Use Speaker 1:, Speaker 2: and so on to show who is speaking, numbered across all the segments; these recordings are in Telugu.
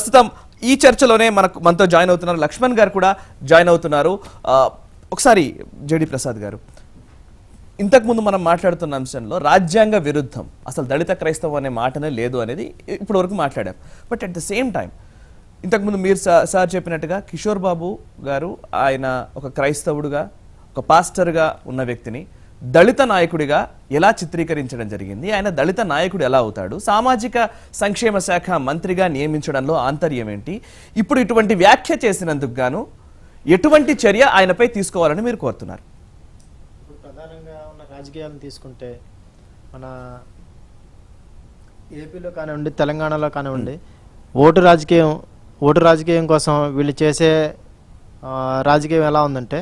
Speaker 1: ప్రస్తుతం ఈ చర్చలోనే మనతో జాయిన్ అవుతున్నారు లక్ష్మణ్ గారు కూడా జాయిన్ అవుతున్నారు. ఒకసారి జేడి ప్రసాద్ గారు, ఇంతకుముందు మనం మాట్లాడుతున్న అంశంలో రాజ్యాంగ విరుద్ధం, అసలు దళిత క్రైస్తవం అనే మాటనే లేదు అనేది ఇప్పటి వరకు మాట్లాడాం. But at the same time ఇంతకుముందు మీరు సార్ చెప్పినట్టుగా కిషోర్ బాబు గారు ఆయన ఒక క్రైస్తవుడుగా, ఒక పాస్టర్గా ఉన్న వ్యక్తిని దళిత నాయకుడిగా ఎలా చిత్రీకరించడం జరిగింది, ఆయన దళిత నాయకుడు ఎలా అవుతాడు, సామాజిక సంక్షేమ శాఖ మంత్రిగా నియమించడంలో ఆంతర్యం ఏంటి, ఇప్పుడు ఇటువంటి వ్యాఖ్య చేసినందుకు గాను ఎటువంటి చర్య ఆయనపై తీసుకోవాలని మీరు కోరుతున్నారు?
Speaker 2: ప్రధానంగా ఉన్న రాజకీయాలను తీసుకుంటే మన ఏపీలో కానివ్వండి, తెలంగాణలో కానివ్వండి, ఓటు రాజకీయం కోసం వీళ్ళు చేసే రాజకీయం ఎలా ఉందంటే,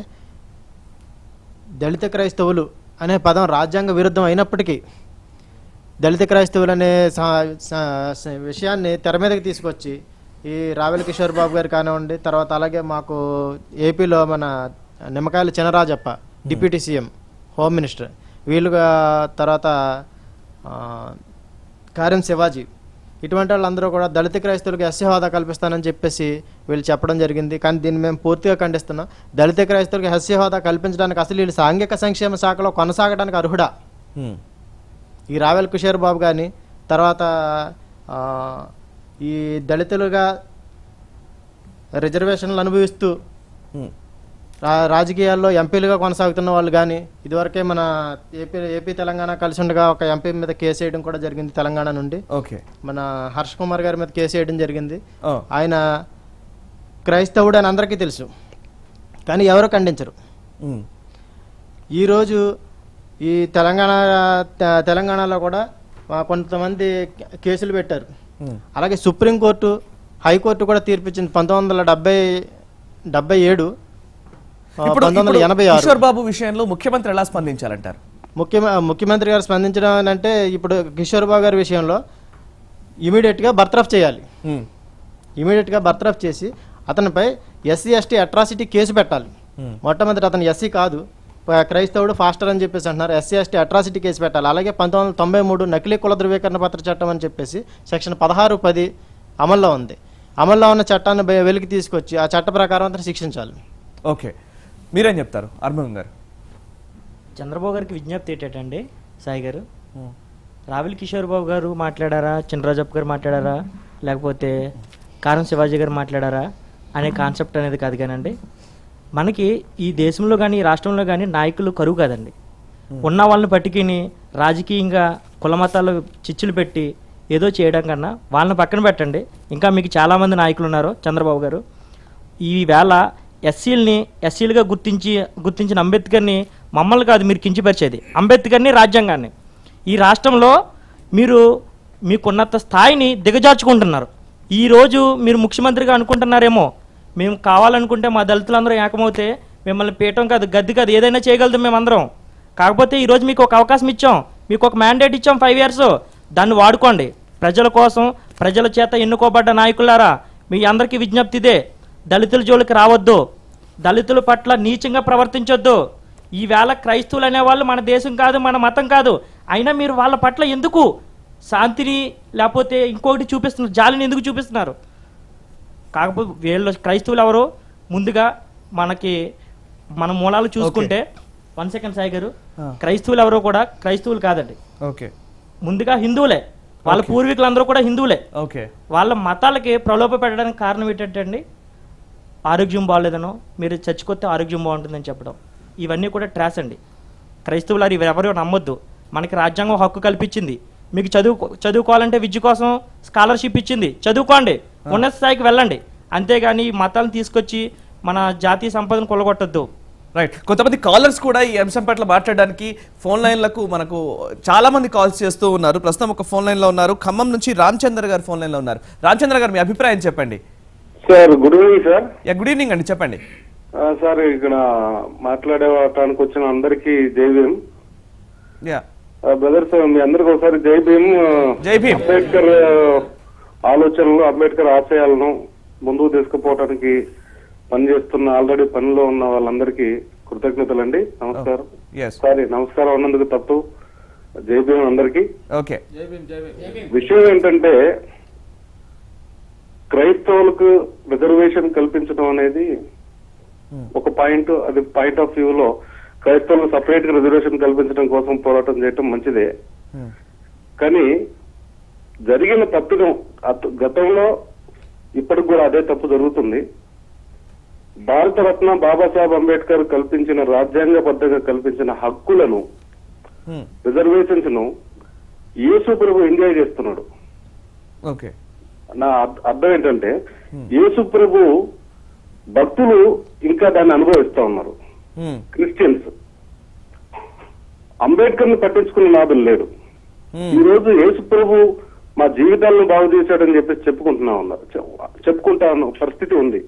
Speaker 2: దళిత క్రైస్తవులు అనే పదం రాజ్యాంగ విరుద్ధం అయినప్పటికీ దళిత క్రైస్తవులు అనే విషయాన్ని తెర మీదకి తీసుకొచ్చి ఈ రావెల కిషోర్ బాబు గారు కానివ్వండి, తర్వాత అలాగే మాకు ఏపీలో మన Nimmakayala Chinarajappa deputy CM home minister, వీళ్ళుగా తర్వాత కార్యం శివాజీ, ఇటువంటి వాళ్ళందరూ కూడా దళిత క్రైస్తవులకు ఎస్సీ హోదా కల్పిస్తానని చెప్పేసి వీళ్ళు చెప్పడం జరిగింది. కానీ దీన్ని మేము పూర్తిగా ఖండిస్తున్నాం. దళిత క్రైస్తవులకు ఎస్సీ హోదా కల్పించడానికి అసలు వీళ్ళు సాంఘిక సంక్షేమ శాఖలో కొనసాగడానికి అర్హుడా? ఈ రావెల కిషోర్ బాబు కానీ, తర్వాత ఈ దళితులుగా రిజర్వేషన్లు అనుభవిస్తూ రాజకీయాల్లో ఎంపీలుగా కొనసాగుతున్న వాళ్ళు కానీ, ఇదివరకే మన ఏపీ తెలంగాణ కలిసి ఉండగా ఒక ఎంపీ మీద కేసు వేయడం కూడా జరిగింది తెలంగాణ నుండి. మన హర్ష్ కుమార్ గారి మీద కేసు వేయడం జరిగింది. ఆయన క్రైస్తవుడు అని అందరికీ తెలుసు, కానీ ఎవరు ఖండించరు. ఈరోజు ఈ తెలంగాణలో కూడా కొంతమంది కేసులు పెట్టారు. అలాగే సుప్రీంకోర్టు, హైకోర్టు కూడా తీర్పిచ్చింది 1977, 1986.
Speaker 1: కిషోర్ బాబు విషయంలో ముఖ్యమంత్రి ఎలా స్పందించాలంటారు?
Speaker 2: ముఖ్యమంత్రి గారు స్పందించడం అంటే, ఇప్పుడు కిషోర్ బాబు గారి విషయంలో ఇమీడియట్గా బర్తరఫ్ చేయాలి. ఇమీడియట్గా బర్తరఫ్ చేసి అతనిపై ఎస్సీ ఎస్టీ అట్రాసిటీ కేసు పెట్టాలి. మొట్టమొదటి అతను ఎస్సీ కాదు, క్రైస్తవుడు, ఫాస్టర్ అని చెప్పేసి అంటున్నారు. ఎస్సీ ఎస్టీ అట్రాసిటీ కేసు పెట్టాలి. అలాగే 1993 నకిలీ కుల ధృవీకరణ పత్ర చట్టం అని చెప్పేసి సెక్షన్ 16(10) అమల్లో ఉంది. అమల్లో ఉన్న చట్టాన్ని వెలికి తీసుకొచ్చి ఆ చట్ట ప్రకారం అతను శిక్షించాలి.
Speaker 1: ఓకే, మీరేం చెప్తారు అర్మం గారు?
Speaker 3: చంద్రబాబు గారికి విజ్ఞప్తి ఏంటంటే, సాయి గారు, రావెల కిషోర్ బాబు గారు మాట్లాడారా, చినరాజప్ప గారు మాట్లాడారా, లేకపోతే కారం శివాజీ గారు మాట్లాడారా అనే కాన్సెప్ట్ అనేది కాదు కానండి. మనకి ఈ దేశంలో కానీ ఈ రాష్ట్రంలో కానీ నాయకులు కరువు కాదండి. ఉన్న వాళ్ళని పట్టుకుని రాజకీయంగా కులమతాలు చిచ్చులు పెట్టి ఏదో చేయడం కన్నా వాళ్ళని పక్కన పెట్టండి. ఇంకా మీకు చాలామంది నాయకులు ఉన్నారు. చంద్రబాబు గారు ఈవేళ ఎస్సీలుగా గుర్తించిన అంబేద్కర్ని, మమ్మల్ని కాదు మీరు కించపరిచేది, అంబేద్కర్ని, రాజ్యాంగాన్ని. ఈ రాష్ట్రంలో మీరు మీకున్నంత స్థాయిని దిగజార్చుకుంటున్నారు. ఈరోజు మీరు ముఖ్యమంత్రిగా అనుకుంటున్నారేమో, మేము కావాలనుకుంటే మా దళితులందరూ ఏకమవుతే మిమ్మల్ని పీఠం కాదు, గద్ది కాదు, ఏదైనా చేయగలుగుతాం మేమందరం. కాకపోతే ఈరోజు మీకు ఒక అవకాశం ఇచ్చాం, మీకు ఒక మ్యాండేట్ ఇచ్చాం 5 years. దాన్ని వాడుకోండి. ప్రజల కోసం, ప్రజల చేత ఎన్నుకోబడ్డ నాయకులారా, మీ అందరికీ విజ్ఞప్తి ఇదే, దళితుల జోలికి రావద్దు, దళితుల పట్ల నీచంగా ప్రవర్తించొద్దు. ఈవేళ క్రైస్తవులు అనేవాళ్ళు మన దేశం కాదు, మన మతం కాదు, అయినా మీరు వాళ్ళ పట్ల ఎందుకు శాంతిని లేకపోతే ఇంకొకటి చూపిస్తున్నారు, జాలిని ఎందుకు చూపిస్తున్నారు? కాకపోతే వీళ్ళు క్రైస్తవులు ఎవరు? ముందుగా మన మూలాలు చూసుకుంటే, 1 second సాయి గారు, క్రైస్తవులు ఎవరో కూడా క్రైస్తవులు కాదండి. ముందుగా హిందువులే, వాళ్ళ పూర్వీకులందరూ కూడా హిందువులే. వాళ్ళ మతాలకి ప్రలోభ పెట్టడానికి కారణం ఏంటంటే అండి, ఆరోగ్యం బాగోలేదనో, మీరు చచ్చిపోతే ఆరోగ్యం బాగుంటుందని చెప్పడం, ఇవన్నీ కూడా ట్రాస్ అండి. క్రైస్తవులు ఎవరో నమ్మొద్దు. మనకి రాజ్యాంగం హక్కు కల్పించింది, మీకు చదువుకోవాలంటే విద్య కోసం స్కాలర్షిప్ ఇచ్చింది, చదువుకోండి, ఉన్నత స్థాయికి వెళ్ళండి. అంతేగాని ఈ మతాలను తీసుకొచ్చి మన జాతీయ సంపదను కొల్లగొట్టద్దు.
Speaker 1: రైట్. కొంతమంది కాలర్స్ కూడా ఈ అంశం పట్ల మాట్లాడడానికి ఫోన్ లైన్లకు మనకు చాలా మంది కాల్స్ చేస్తూ ఉన్నారు. ప్రస్తుతం ఒక ఫోన్ లైన్ లో ఉన్నారు, ఖమ్మం నుంచి రామచంద్ర గారు ఫోన్ లైన్ లో ఉన్నారు. రామచంద్ర గారు, మీ అభిప్రాయం చెప్పండి.
Speaker 4: Sir good evening sir.
Speaker 1: Good evening అండి, చెప్పండి
Speaker 4: సార్. ఇక్కడ మాట్లాడటానికి వచ్చిన అందరికి జై భీమ్. బ్రదర్స్, మీ అందరికి ఒకసారి జై భీమ్.
Speaker 1: జై భీమ్.
Speaker 4: అంబేద్కర్ ఆలోచనలు, అంబేద్కర్ ఆశయాలను ముందుకు తీసుకుపోవడానికి పనిచేస్తున్న, ఆల్రెడీ పనిలో ఉన్న వాళ్ళందరికీ కృతజ్ఞతలండి. నమస్కారం. సారీ, నమస్కారం అన్నందుకు తప్పు. జై భీమ్ అందరికి.
Speaker 1: ఓకే.
Speaker 4: విషయం ఏంటంటే, క్రైస్తవులకు రిజర్వేషన్ కల్పించడం అనేది ఒక పాయింట్, అది పాయింట్ ఆఫ్ వ్యూలో క్రైస్తవులకు సపరేట్ గా రిజర్వేషన్ కల్పించడం కోసం పోరాటం చేయటం మంచిదే. కానీ జరిగిన తప్పిదం గతంలో ఇప్పటికి కూడా అదే తప్పు జరుగుతుంది. భారతరత్న బాబాసాహెబ్ అంబేద్కర్ కల్పించిన రాజ్యాంగబద్ధంగా కల్పించిన హక్కులను, రిజర్వేషన్స్ ను యేసు ప్రభు ఎంజాయ్ చేస్తున్నాడు.
Speaker 1: ఓకే,
Speaker 4: నా అర్థం ఏంటంటే యేసు ప్రభు భక్తులు ఇంకా దాన్ని అనుభవిస్తా ఉన్నారు. క్రిస్టియన్స్ అంబేద్కర్ ని పట్టించుకునే నాదులు లేడు. ఈ రోజు యేసు ప్రభు మా జీవితాలను బాగు చేశాడని చెప్పేసి చెప్పుకుంటా ఉన్న పరిస్థితి ఉంది.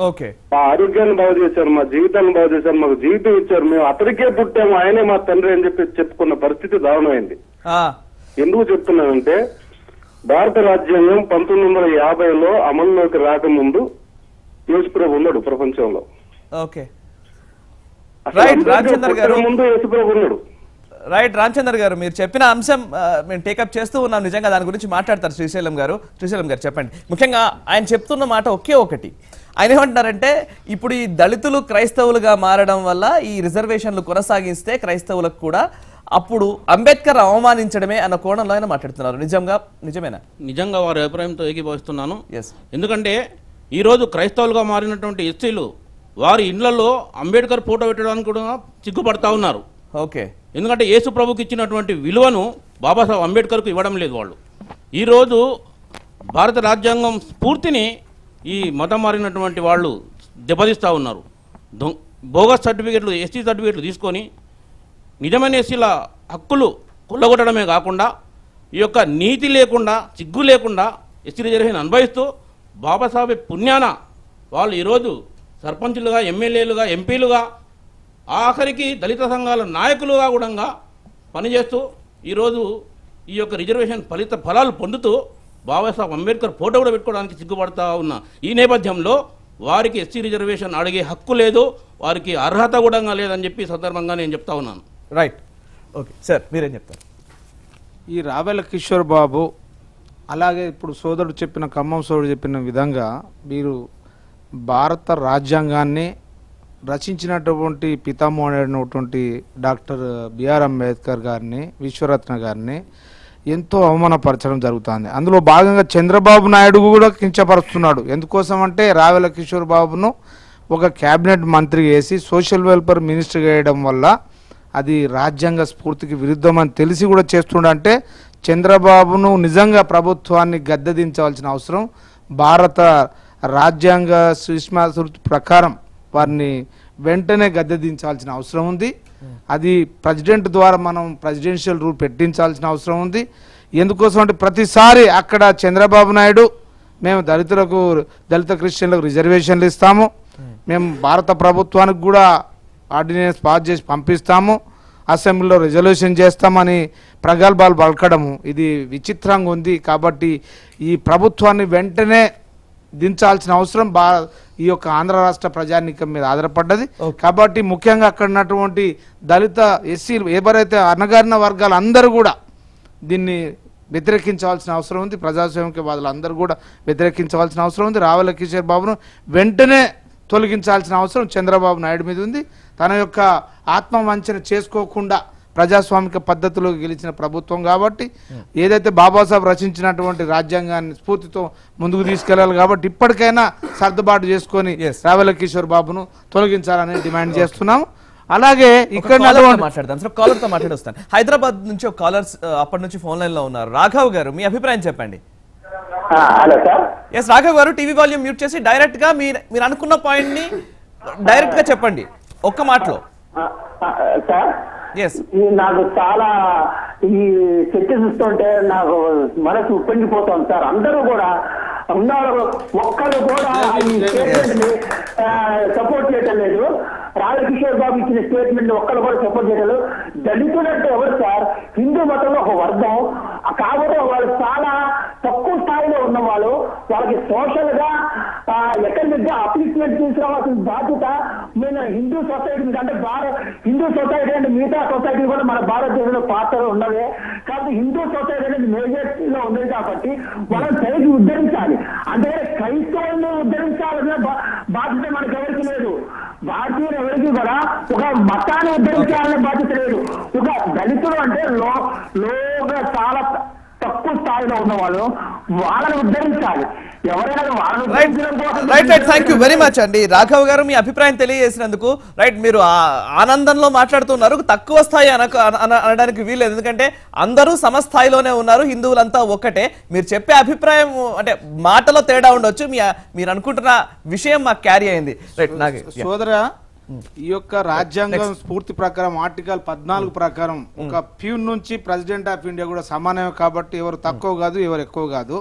Speaker 1: ఓకే,
Speaker 4: మా ఆరోగ్యాన్ని బాగు చేశారు, మా జీవితాలను బాగు చేశారు, మాకు జీవితం ఇచ్చారు, మేము అతడికే పుట్టాము, ఆయనే మా తండ్రి అని చెప్పి చెప్పుకున్న పరిస్థితి దారుణమైంది. ఎందుకు చెప్తున్నానంటే భారత రాజ్యాంగం 1950లో అమల్లోకి రాకముందు యేసుప్రభు ఉన్నాడు ప్రపంచంలో.
Speaker 1: ఓకే, రైట్ రామచంద్ర గారు,
Speaker 4: ముందు యేసుప్రభు ఉన్నాడు.
Speaker 1: రైట్ రామచంద్ర గారు, మీరు చెప్పిన అంశం మేము టేకప్ చేస్తూ ఉన్నాం. నిజంగా దాని గురించి మాట్లాడతారు శ్రీశైలం గారు. శ్రీశైలం గారు చెప్పండి. ముఖ్యంగా ఆయన చెప్తున్న మాట ఒకే ఒకటి. ఆయన ఏమంటున్నారంటే ఇప్పుడు ఈ దళితులు క్రైస్తవులుగా మారడం వల్ల ఈ రిజర్వేషన్లు కొనసాగిస్తే క్రైస్తవులకు కూడా అప్పుడు అంబేద్కర్ అవమానించడమే అన్న కోణంలో ఆయన మాట్లాడుతున్నారు. నిజమేనా?
Speaker 5: నిజంగా వారి అభిప్రాయంతో ఏకీభవిస్తున్నాను. ఎందుకంటే ఈరోజు క్రైస్తవులుగా మారినటువంటి ఎస్సీలు వారి ఇళ్లలో అంబేద్కర్ ఫోటో పెట్టడానికి కూడా సిగ్గుపడతా ఉన్నారు.
Speaker 1: ఓకే,
Speaker 5: ఎందుకంటే యేసు ప్రభుకి ఇచ్చినటువంటి విలువను బాబాసాహెబ్ అంబేద్కర్కు ఇవ్వడం లేదు వాళ్ళు. ఈరోజు భారత రాజ్యాంగం స్ఫూర్తిని ఈ మతం మారినటువంటి వాళ్ళు దెబ్బతీస్తూ ఉన్నారు. బోగస్ సర్టిఫికెట్లు, ఎస్సీ సర్టిఫికెట్లు తీసుకొని నిజమైన ఎస్సీల హక్కులు కొల్లగొట్టడమే కాకుండా ఈ యొక్క నీతి లేకుండా, సిగ్గు లేకుండా ఎస్సీ రిజర్వేషన్ అనుభవిస్తూ బాబాసాహెబ్ పుణ్యాన వాళ్ళు ఈరోజు సర్పంచులుగా, ఎమ్మెల్యేలుగా, ఎంపీలుగా, ఆఖరికి దళిత సంఘాల నాయకులుగా కూడా పనిచేస్తూ ఈరోజు ఈ యొక్క రిజర్వేషన్ ఫలాలు పొందుతూ బాబాసాహెబ్ అంబేద్కర్ ఫోటో కూడా పెట్టుకోవడానికి సిగ్గుపడతా ఉన్న ఈ నేపథ్యంలో వారికి ఎస్సీ రిజర్వేషన్ అడిగే హక్కు లేదు, వారికి అర్హత కూడా లేదని చెప్పి సందర్భంగా నేను చెప్తా ఉన్నాను.
Speaker 1: రైట్, ఓకే సార్, మీరేం చెప్తారు?
Speaker 6: ఈ రావెల కిషోర్ బాబు అలాగే ఇప్పుడు సోదరుడు చెప్పిన, ఖమ్మం సోదరుడు చెప్పిన విధంగా మీరు భారత రాజ్యాంగాన్ని రచించినటువంటి పితామహుడైనటువంటి డాక్టర్ బిఆర్ అంబేద్కర్ గారిని, విశ్వరత్న గారిని ఎంతో అవమానపరచడం జరుగుతుంది. అందులో భాగంగా చంద్రబాబు నాయుడు కూడా కించపరుస్తున్నాడు. ఎందుకోసం అంటే రావెల కిషోర్ బాబును ఒక క్యాబినెట్ మంత్రి వేసి సోషల్ వెల్ఫేర్ మినిస్టర్ వేయడం వల్ల అది రాజ్యాంగ స్ఫూర్తికి విరుద్ధమని తెలిసి కూడా చేస్తుండంటే చంద్రబాబును నిజంగా ప్రభుత్వాన్ని గద్దెదించవలసిన అవసరం, భారత రాజ్యాంగ సుష్మాసృతి ప్రకారం వారిని వెంటనే గద్దెదించాల్సిన అవసరం ఉంది. అది ప్రెసిడెంట్ ద్వారా మనం ప్రెసిడెన్షియల్ రూల్ పెట్టించాల్సిన అవసరం ఉంది. ఎందుకోసం అంటే ప్రతిసారి అక్కడ చంద్రబాబు నాయుడు మేము దళిత క్రిస్టియన్లకు రిజర్వేషన్లు ఇస్తాము, మేము భారత ప్రభుత్వానికి కూడా ఆర్డినెన్స్ పాస్ చేసి పంపిస్తాము, అసెంబ్లీలో రిజల్యూషన్ చేస్తామని ప్రగల్భాలు పలకడము ఇది విచిత్రంగా ఉంది. కాబట్టి ఈ ప్రభుత్వాన్ని వెంటనే దించాల్సిన అవసరం ఈ యొక్క ఆంధ్ర రాష్ట్ర ప్రజానీకం మీద ఆధారపడ్డది. కాబట్టి ముఖ్యంగా అక్కడ ఉన్నటువంటి దళిత ఎస్సీలు ఎవరైతే అణగారిన వర్గాలు అందరూ కూడా దీన్ని వ్యతిరేకించవలసిన అవసరం ఉంది. ప్రజాస్వామికవాదులు అందరూ కూడా వ్యతిరేకించవలసిన అవసరం ఉంది. రావెల కిషోర్ బాబును వెంటనే తొలగించాల్సిన అవసరం చంద్రబాబు నాయుడు మీద ఉంది. తన యొక్క ఆత్మవంచన చేసుకోకుండా ప్రజాస్వామిక పద్ధతిలో గెలిచిన ప్రభుత్వం కాబట్టి ఏదైతే బాబాసాహెబ్ రచించినటువంటి రాజ్యాంగాన్ని స్ఫూర్తితో ముందుకు తీసుకెళ్లాలి. కాబట్టి ఇప్పటికైనా సర్దుబాటు చేసుకొని రావెల కిషోర్ బాబును తొలగించాలని డిమాండ్ చేస్తున్నాము. అలాగే ఇక్కడ
Speaker 1: మాట్లాడొస్తాను. హైదరాబాద్ నుంచి ఒక కాలర్స్ అప్పటి నుంచి ఫోన్ లైన్ లో ఉన్నారు. రాఘవ్ గారు, మీ అభిప్రాయం చెప్పండి. ఎస్ రాఘవ్ గారు, టీవీ వాల్యూమ్ మ్యూట్ చేసి డైరెక్ట్ గా మీరు అనుకున్న పాయింట్ ని డైరెక్ట్ గా చెప్పండి ఒక్క మాటలో.
Speaker 7: నాకు చాలా ఈ చర్చ చూస్తుంటే నాకు మనసు ఉప్పొంగిపోతాం సార్. అందరూ కూడా ఉన్నారు, ఒక్కరు కూడా ఈ స్టేట్మెంట్ ని సపోర్ట్ చేయటం లేదు. రాజకిషోర్ బాబు ఇచ్చిన స్టేట్మెంట్ ని ఒక్కరు కూడా సపోర్ట్ చేయలేదు. దళితులంటే ఎవరు సార్? హిందూ మతంలో ఒక వర్గం, కాకపోతే వాళ్ళు చాలా తక్కువ స్థాయిలో ఉన్న వాళ్ళు, వాళ్ళకి సోషల్ గా ఎకనామిక్ గా అప్లిస్మెంట్ తీసుకురావాల్సిన బాధ్యత నేను హిందూ సొసైటీ అంటే హిందూ సొసైటీ అంటే మిగతా సొసైటీ కూడా మన భారతదేశంలో పాత్ర ఉన్నదే. కాబట్టి హిందూ సొసైటీ అనేది మేజర్లో ఉంది కాబట్టి మనం పైకి ఉద్ధరించాలి. అంటే క్రైస్తవులను ఉద్ధరించాలనే బాధ్యత మనకు ఎవరికి లేదు. భారతీయులు ఎవరికి కూడా ఒక మతాన్ని ఉద్ధరించాలనే బాధ్యత లేదు. ఒక దళితులు అంటే లోగా చాలా తక్కువ స్థాయిలో ఉన్న వాళ్ళు వాళ్ళని ఉద్ధరించాలి. ఎవరైనా వాళ్ళని ఉద్ధరించడం కోసం
Speaker 1: right thank you very much అండి. రాఘవ్ గారు మీ అభిప్రాయం తెలియజేసినందుకు. రైట్, మీరు ఆనందంలో మాట్లాడుతున్నారు, తక్కువ స్థాయి అనడానికి వీల్లేదు, ఎందుకంటే అందరూ సమస్థాయిలోనే ఉన్నారు, హిందువులంతా ఒక్కటే. మీరు చెప్పే అభిప్రాయం అంటే మాటలో తేడా ఉండొచ్చు, మీరు అనుకుంటున్న విషయం మాకు క్యారీ అయింది. రైట్ నాగే
Speaker 6: సోదరా, ఈ యొక్క రాజ్యాంగం స్ఫూర్తి ప్రకారం ఆర్టికల్ 14 ప్రకారం ఒక ప్యూన్ నుంచి ప్రెసిడెంట్ ఆఫ్ ఇండియా కూడా సమానమే కాబట్టి ఎవరు తక్కువ కాదు, ఎవరు ఎక్కువ కాదు.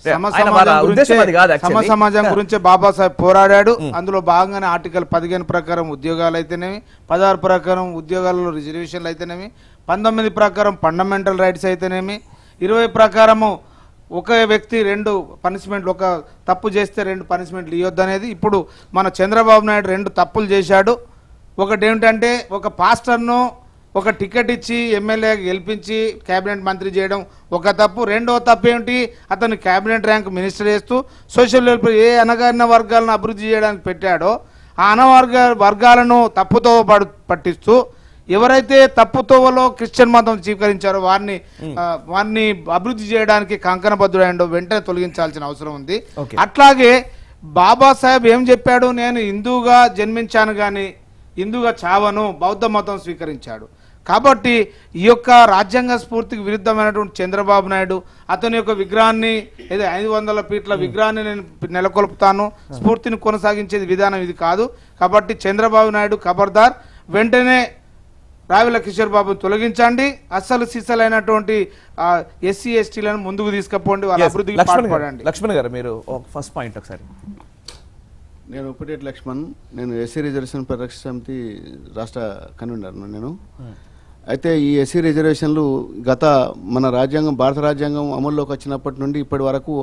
Speaker 6: సమ సమాజం గురించే బాబాసాహెబ్ పోరాడాడు. అందులో భాగంగానే ఆర్టికల్ 15 ప్రకారం ఉద్యోగాలు అయితేనేమి, 16 ప్రకారం ఉద్యోగాలలో రిజర్వేషన్లు అయితేనేమి, 19 ప్రకారం ఫండమెంటల్ రైట్స్ అయితేనేమి, 20 ప్రకారము ఒక వ్యక్తి 2 పనిష్మెంట్లు, ఒక తప్పు చేస్తే 2 పనిష్మెంట్లు ఇవ్వద్దు అనేది. ఇప్పుడు మన చంద్రబాబు నాయుడు 2 తప్పులు చేశాడు. ఒకటి ఏమిటంటే ఒక పాస్టర్ను ఒక టికెట్ ఇచ్చి ఎమ్మెల్యే గెలిపించి కేబినెట్ మంత్రి చేయడం ఒక తప్పు. రెండవ తప్పు ఏమిటి, అతను కేబినెట్ ర్యాంక్ మినిస్టర్ చేస్తూ సోషల్ వెల్ఫేర్ ఏ అనగారిన వర్గాలను అభివృద్ధి చేయడానికి పెట్టాడో ఆ వర్గాలను తప్పుతో పట్టిస్తూ ఎవరైతే తప్పుతోవలో క్రిస్టియన్ మతం స్వీకరించారో వారిని అభివృద్ధి చేయడానికి కంకణబద్ధుడైండో వెంటనే తొలగించాల్సిన అవసరం ఉంది. అట్లాగే బాబాసాహెబ్ ఏం చెప్పాడు, నేను హిందూగా జన్మించాను కానీ హిందూగా చావను, బౌద్ధ మతం స్వీకరించాడు. కాబట్టి ఈ యొక్క రాజ్యాంగ స్ఫూర్తికి విరుద్ధమైనటువంటి చంద్రబాబు నాయుడు అతని యొక్క విగ్రహాన్ని, ఏదో 500 ఫీట్ల విగ్రహాన్ని నేను నెలకొల్పుతాను, స్ఫూర్తిని కొనసాగించేది విధానం ఇది కాదు. కాబట్టి చంద్రబాబు నాయుడు ఖబర్దార్, వెంటనే రావెల కిషోర్ బాబు తొలగించండి, అస్సలు సిసలైనటువంటి ఎస్సీ ఎస్టీలను ముందుకు తీసుకుపోండి, వాళ్ళ అభివృద్ధికి పాటుపడండి.
Speaker 1: లక్ష్మణ్ గారు మీరు ఫస్ట్ పాయింట్ ఒకసారి.
Speaker 8: నేను ఉప్పిటేటి లక్ష్మణ్, నేను ఎస్సీ రిజర్వేషన్ పరిరక్షణ సమితి రాష్ట్ర కన్వీనర్. నేను అయితే ఈ ఎస్సీ రిజర్వేషన్లు మన రాజ్యాంగం, భారత రాజ్యాంగం అమల్లోకి వచ్చినప్పటి నుండి ఇప్పటి వరకు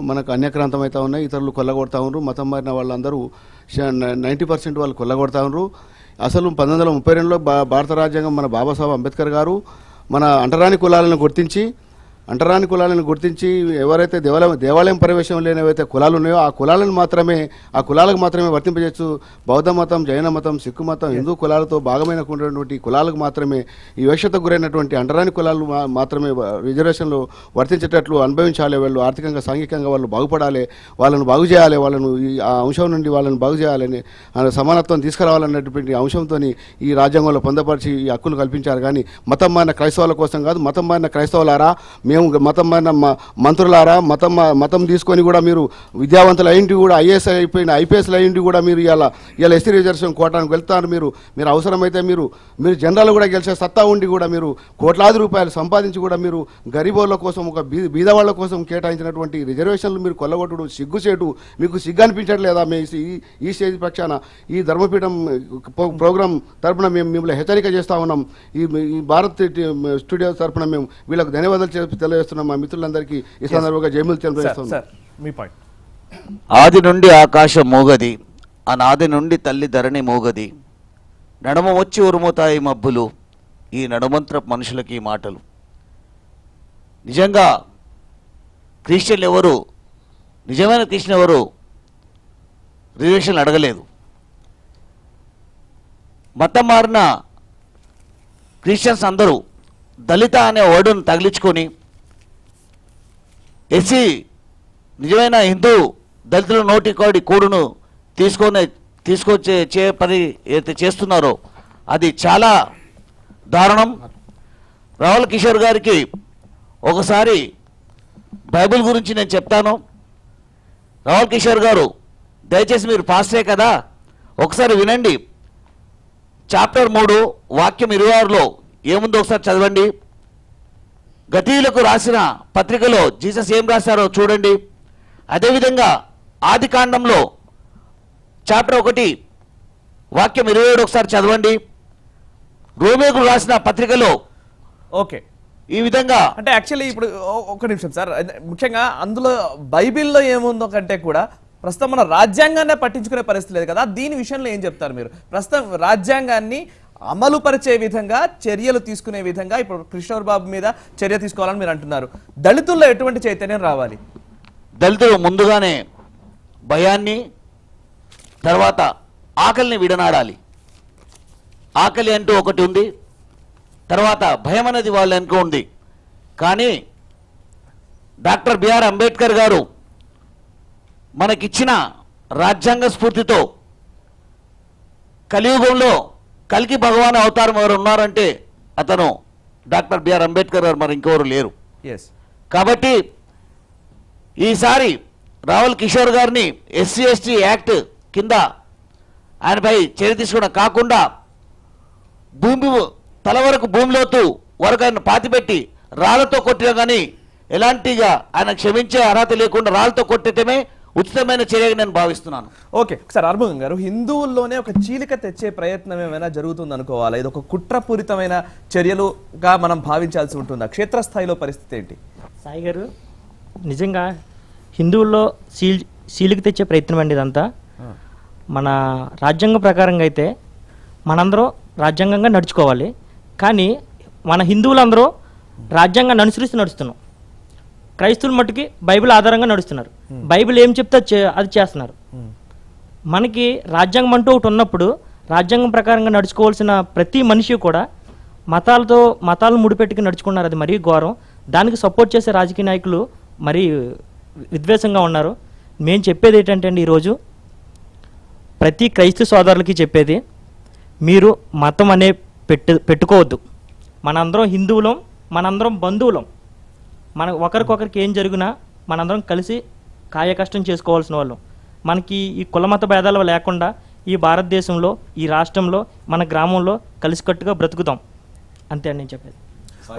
Speaker 8: మనకు అన్యక్రాంతం అవుతా ఉన్నాయి. ఇతరులు కొల్లగొడతా ఉన్నారు. మతం మారిన వాళ్ళందరూ 90% వాళ్ళు కొల్లగొడతా ఉన్నారు. అసలు 1932లో భారత రాజ్యాంగం మన బాబాసాహెబ్ అంబేద్కర్ గారు మన అంటరాని కులాలను గుర్తించి ఎవరైతే దేవాలయం ప్రవేశం లేని ఏవైతే కులాలు ఉన్నాయో ఆ కులాలకు మాత్రమే వర్తింపజేస్తూ బౌద్ధ మతం, జైన మతం, సిక్కు మతం, హిందూ కులాలతో భాగమైన కులాలకు మాత్రమే, ఈ వివక్షతకు గురైనటువంటి అంటరాని కులాలు మాత్రమే రిజర్వేషన్లు వర్తించేటట్లు అనుభవించాలి. వాళ్ళు ఆర్థికంగా, సాంఘికంగా వాళ్ళు బాగుపడాలి, వాళ్ళను బాగు చేయాలి, ఆ అంశం నుండి వాళ్ళని బాగు చేయాలని, సమానత్వం తీసుకురావాలన్నటువంటి అంశంతో ఈ రాజ్యాంగంలో పొందపరిచి ఈ హక్కులు కల్పించారు. కానీ మతం మారిన క్రైస్తవుల కోసం కాదు. మతం మారిన క్రైస్తవులారా, మతం మారిన మంత్రులారా, మతం తీసుకొని కూడా మీరు విద్యావంతులు అయింటి కూడా ఐఏఎస్ అయిపోయిన ఐపీఎస్లు అయింటి కూడా మీరు ఇలా ఎస్సీ రిజర్వేషన్ కోటానికి వెళ్తారు. మీరు అవసరమైతే మీరు జనరల్ కూడా గెలిచే సత్తా ఉండి కూడా మీరు కోట్లాది రూపాయలు సంపాదించి కూడా మీరు గరీబోళ్ళ కోసం, ఒక బీదవాళ్ల కోసం కేటాయించినటువంటి రిజర్వేషన్లు మీరు కొల్లగొట్టడం సిగ్గుచేటు. మీకు సిగ్గు అనిపించట్లేదా? ఈ స్టేజ్ పక్షాన ఈ ధర్మపీఠం ప్రోగ్రాం తరఫున మేము మిమ్మల్ని హెచ్చరిక చేస్తా ఉన్నాం. ఈ భారత్ స్టూడియో తరఫున మేము వీళ్ళకు ధన్యవాదాలు తెలియజేస్తున్నాం. మా మిత్రులందరికీ ఈ సందర్భంగా జైములు తెలియజేస్తున్నాం.
Speaker 9: ఆది నుండి ఆకాశం మోగది, అనాది నుండి తల్లి ధరణి మోగది, నడుమ వచ్చి ఉరుముతాయి మబ్బులు, ఈ నడుమంత్ర మనుషులకి ఈ మాటలు. నిజంగా క్రిస్టియన్లు ఎవరు, నిజమైన క్రిస్టియన్ ఎవరు రిజర్వేషన్లు అడగలేదు. మతం మారిన క్రిస్టియన్స్ అందరూ దళిత అనే వర్డును తగిలించుకొని ఎస్సీ నిజమైన హిందూ దళితుల నోటి కోడి కూడును తీసుకొచ్చే పని ఏదైతే చేస్తున్నారో అది చాలా దారుణం. రావల్ కిషోర్ గారికి ఒకసారి బైబిల్ గురించి నేను చెప్తాను. రావల్ కిషోర్ గారు, దయచేసి మీరు పాస్టే కదా, ఒకసారి వినండి. చాప్టర్ 3 వాక్యం 26లో ఏముందో ఒకసారి చదవండి. గతీయులకు రాసిన పత్రికలో జీసస్ ఏం రాశారో చూడండి. అదేవిధంగా ఆది కాండంలో చాప్టర్ 1 వాక్యం 27 ఒకసారి చదవండి. రోమేకు రాసిన పత్రికలో
Speaker 1: ఓకే
Speaker 9: ఈ విధంగా,
Speaker 1: అంటే యాక్చువల్లీ ఇప్పుడు ఒక నిమిషం సార్, ముఖ్యంగా అందులో బైబిల్లో ఏముందో కంటే కూడా ప్రస్తుతం మన రాజ్యాంగాన్నే పట్టించుకునే పరిస్థితి లేదు కదా, దీని విషయంలో ఏం చెప్తారు మీరు? ప్రస్తుతం రాజ్యాంగాన్ని అమలు పరిచే విధంగా చర్యలు తీసుకునే విధంగా ఇప్పుడు కిషోర్ బాబు మీద చర్య తీసుకోవాలని మీరు అంటున్నారు. దళితుల్లో ఎటువంటి చైతన్యం రావాలి?
Speaker 9: దళితులు ముందుగానే భయాన్ని, తర్వాత ఆకలిని విడనాడాలి. ఆకలి అంటూ ఒకటి ఉంది, తర్వాత భయం అనేది వాళ్ళు వెనుక ఉంది. కానీ డాక్టర్ బిఆర్ అంబేద్కర్ గారు మనకిచ్చిన రాజ్యాంగ స్ఫూర్తితో కలియుగంలో కల్కి భగవాన్ అవతారం ఎవరు ఉన్నారంటే అతను డాక్టర్ బిఆర్ అంబేద్కర్ గారు, మరి ఇంకెవరు లేరు. కాబట్టి ఈసారి రావుల్ కిషోర్ గారిని ఎస్సీ ఎస్టీ యాక్ట్ కింద ఆయనపై చర్య తీసుకోవడం కాకుండా భూమి తల వరకు భూమిలోతు వరకు ఆయన పాతిపెట్టి రాళ్లతో కొట్టినా కానీ ఎలాంటిగా ఆయన క్షమించే అర్హత లేకుండా రాళ్లతో కొట్టడమే ఉచితమైన చర్యగా నేను భావిస్తున్నాను.
Speaker 1: ఓకే, సార్ ఆర్ముగం గారు, హిందువుల్లోనే ఒక చీలిక తెచ్చే ప్రయత్నం ఏమైనా జరుగుతుంది అనుకోవాలా? ఇది ఒక కుట్రపూరితమైన చర్యలుగా మనం భావించాల్సి ఉంటుందా? క్షేత్రస్థాయిలో పరిస్థితి ఏంటి?
Speaker 3: సాయి గారు, నిజంగా హిందువుల్లో చీలిక తెచ్చే ప్రయత్నం అండి ఇదంతా. మన రాజ్యాంగ ప్రకారంగా అయితే మనందరూ రాజ్యాంగంగా నడుచుకోవాలి. కానీ మన హిందువులందరూ రాజ్యాంగాన్ని అనుసరిస్తూ నడుస్తున్నాం. క్రైస్తవుల మట్టుకి బైబిల్ ఆధారంగా నడుస్తున్నారు. బైబిల్ ఏం చెప్తే అది చేస్తున్నారు. మనకి రాజ్యాంగం అంటూ ఒకటి ఉన్నప్పుడు రాజ్యాంగం ప్రకారంగా నడుచుకోవాల్సిన ప్రతి మనిషి కూడా మతాలను ముడిపెట్టుకుని నడుచుకున్నారు. అది మరీ ఘోరం. దానికి సపోర్ట్ చేసే రాజకీయ నాయకులు మరీ విద్వేషంగా ఉన్నారు. మేము చెప్పేది ఏంటంటే అండి, ఈరోజు ప్రతి క్రైస్తవ సోదరులకి చెప్పేది, మీరు మతం అనే పెట్టుకోవద్దు. మనందరం హిందువులం, మనందరం బంధువులం. మన ఒకరికొకరికి ఏం జరిగినా మనందరం కలిసి కాయకష్టం చేసుకోవాల్సిన వాళ్ళం. మనకి ఈ కులమత భేదాలు లేకుండా ఈ భారతదేశంలో, ఈ రాష్ట్రంలో, మన గ్రామంలో కలిసికట్టుగా బ్రతుకుతాం. అంతే అని నేను చెప్పేది.